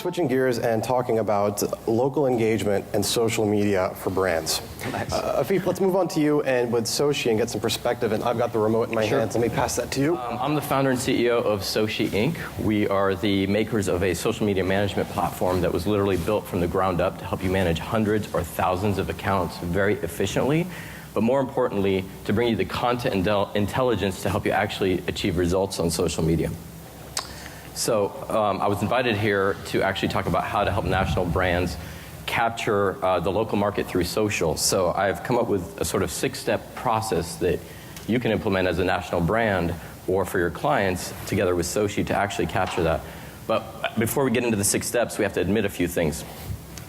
switching gears and talking about local engagement and social media for brands. Nice. Afif, let's move on to you and with SOCi and get some perspective. And I've got the remote in my hands. Let me pass that to you. I'm the founder and CEO of SOCi Inc. We are the makers of a social media management platform that was literally built from the ground up to help you manage hundreds or thousands of accounts very efficiently, but more importantly, to bring you the content and intelligence to help you actually achieve results on social media. So I was invited here to actually talk about how to help national brands capture the local market through social. So I've come up with a sort of 6-step process that you can implement as a national brand or for your clients together with SOCi to actually capture that. But before we get into the 6 steps, we have to admit a few things.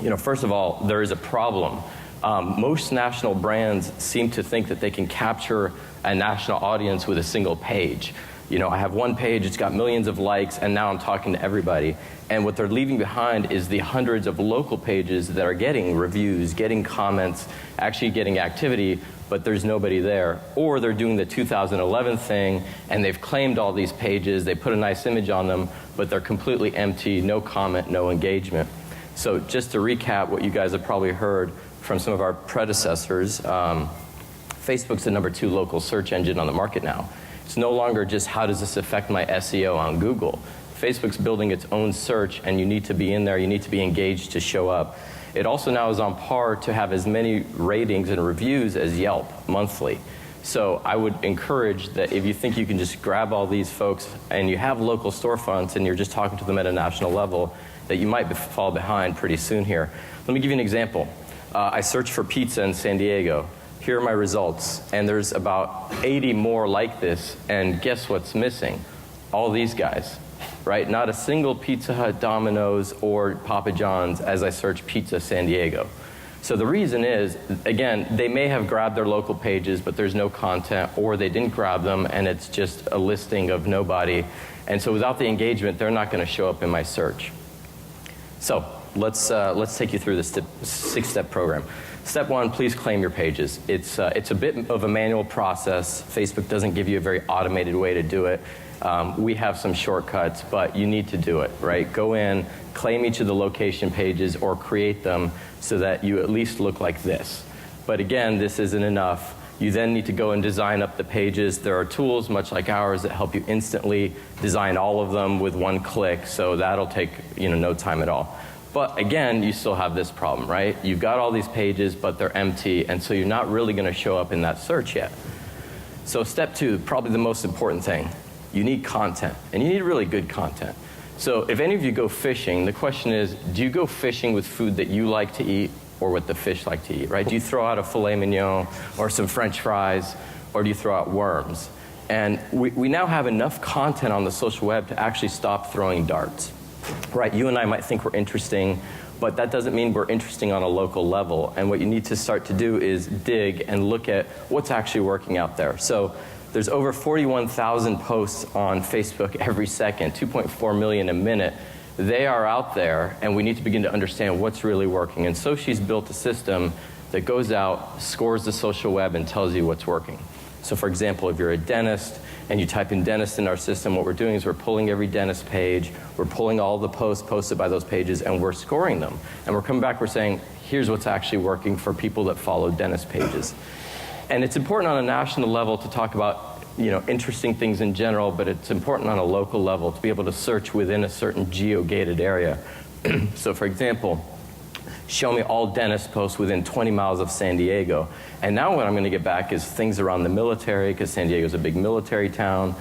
You know, first of all, there is a problem. Most national brands seem to think that they can capture a national audience with a single page. You know, I have one page, it's got millions of likes, and now I'm talking to everybody. And what they're leaving behind is the hundreds of local pages that are getting reviews, getting comments, actually getting activity, but there's nobody there. Or they're doing the 2011 thing, and they've claimed all these pages, they put a nice image on them, but they're completely empty, no comment, no engagement. So just to recap what you guys have probably heard from some of our predecessors, Facebook's the #2 local search engine on the market now. It's no longer just how does this affect my SEO on Google. Facebook's building its own search, and you need to be in there, you need to be engaged to show up. It also now is on par to have as many ratings and reviews as Yelp monthly. So I would encourage that if you think you can just grab all these folks and you have local storefronts and you're just talking to them at a national level, that you might fall behind pretty soon here. Let me give you an example. I searched for pizza in San Diego. Here are my results, and there's about 80 more like this, and guess what's missing? All these guys, right? Not a single Pizza Hut, Domino's, or Papa John's as I search pizza San Diego. So the reason is, again, they may have grabbed their local pages, but there's no content, or they didn't grab them, and it's just a listing of nobody. And so without the engagement, they're not going to show up in my search. So let's take you through this 6-step program. Step 1, please claim your pages. It's a bit of a manual process. Facebook doesn't give you a very automated way to do it. We have some shortcuts, but you need to do it, right? Go in, claim each of the location pages, or create them so that you at least look like this. But again, this isn't enough. You then need to go and design up the pages. There are tools, much like ours, that help you instantly design all of them with one click, so that'll take no time at all. But again, you still have this problem, right? You've got all these pages, but they're empty, and so you're not really going to show up in that search yet. So step 2, probably the most important thing. You need content, and you need really good content. So if any of you go fishing, the question is, do you go fishing with food that you like to eat or what the fish like to eat, right? Do you throw out a filet mignon or some French fries, or do you throw out worms? And we now have enough content on the social web to actually stop throwing darts. Right, you and I might think we're interesting, but that doesn't mean we're interesting on a local level. And what you need to start to do is dig and look at what's actually working out there. So there's over 41,000 posts on Facebook every second, 2.4 million a minute. They are out there, and we need to begin to understand what's really working. And SOCi's built a system that goes out, scores the social web, and tells you what's working. So for example, if you're a dentist and you type in dentist in our system, what we're doing is we're pulling every dentist page, we're pulling all the posts posted by those pages, and we're scoring them. And we're coming back, we're saying, here's what's actually working for people that follow dentist pages. And it's important on a national level to talk about interesting things in general, but it's important on a local level to be able to search within a certain geo-gated area. So for example, show me all dentist posts within 20 miles of San Diego. And now what I'm going to get back is things around the military, because San Diego's a big military town,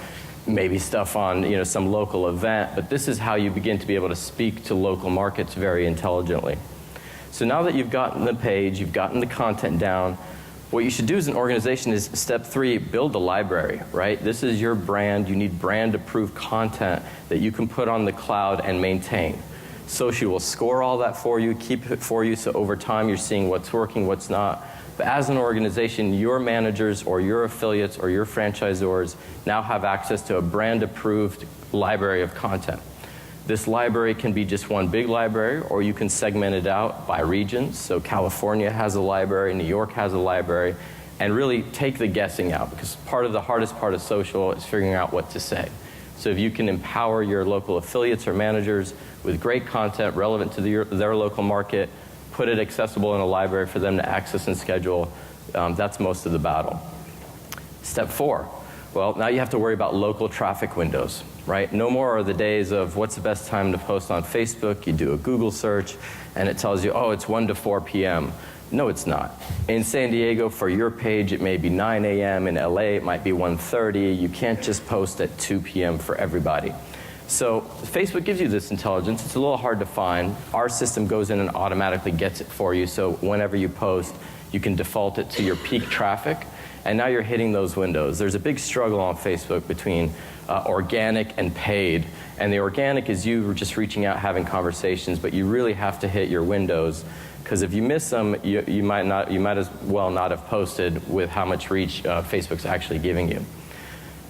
maybe stuff on some local event, but this is how you begin to be able to speak to local markets very intelligently. So now that you've gotten the page, you've gotten the content down, what you should do as an organization is step 3, build a library, right? This is your brand. You need brand-approved content that you can put on the cloud and maintain. SOCi will score all that for you, keep it for you, so over time you're seeing what's working, what's not. But as an organization, your managers or your affiliates or your franchisors now have access to a brand-approved library of content. This library can be just one big library, or you can segment it out by regions. So California has a library, New York has a library, and really take the guessing out, because part of the hardest part of social is figuring out what to say. So if you can empower your local affiliates or managers with great content relevant to their local market, put it accessible in a library for them to access and schedule, that's most of the battle. Step 4, well, now you have to worry about local traffic windows, right? No more are the days of what's the best time to post on Facebook. You do a Google search and it tells you, oh, it's 1 to 4 p.m. No, it's not. In San Diego, for your page, it may be 9 a.m. In LA, it might be 1:30. You can't just post at 2 p.m. for everybody. So Facebook gives you this intelligence. It's a little hard to find. Our system goes in and automatically gets it for you. So whenever you post, you can default it to your peak traffic. And now you're hitting those windows. There's a big struggle on Facebook between organic and paid. And the organic is you just reaching out, having conversations, but you really have to hit your windows. Because if you miss them, you might as well not have posted with how much reach Facebook's actually giving you.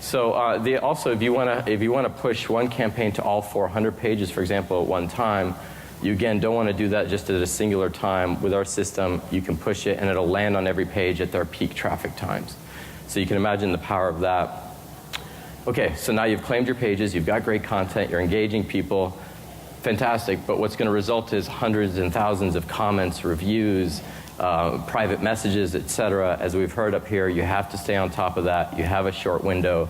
So also, if you want to push one campaign to all 400 pages, for example, at one time, you again don't want to do that just at a singular time. With our system, you can push it and it'll land on every page at their peak traffic times. So you can imagine the power of that. Okay, so now you've claimed your pages, you've got great content, you're engaging people. Fantastic, but what's going to result is hundreds and thousands of comments, reviews, private messages, etc. As we've heard up here, you have to stay on top of that. You have a short window.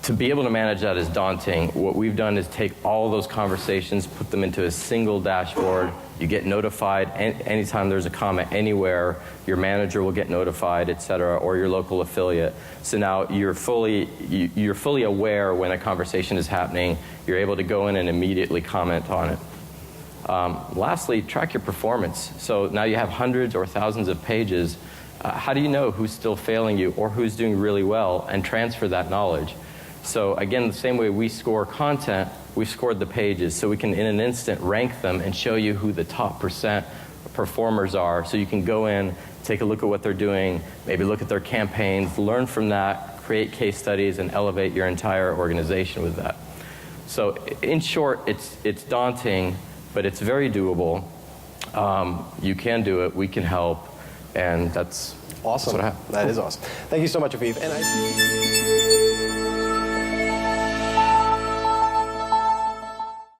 To be able to manage that is daunting. What we've done is take all those conversations, put them into a single dashboard. You get notified anytime there's a comment anywhere. Your manager will get notified, etc., or your local affiliate. So now you're fully aware when a conversation is happening. You're able to go in and immediately comment on it. Lastly, track your performance. So now you have hundreds or thousands of pages. How do you know who's still failing you or who's doing really well, and transfer that knowledge? So again, the same way we score content, we've scored the pages, so we can in an instant rank them and show you who the top % performers are. So you can go in, take a look at what they're doing, maybe look at their campaigns, learn from that, create case studies, and elevate your entire organization with that. So in short, it's daunting, but it's very doable. You can do it, we can help, and that's awesome. what I have. That is awesome. Thank you so much, Aviv. And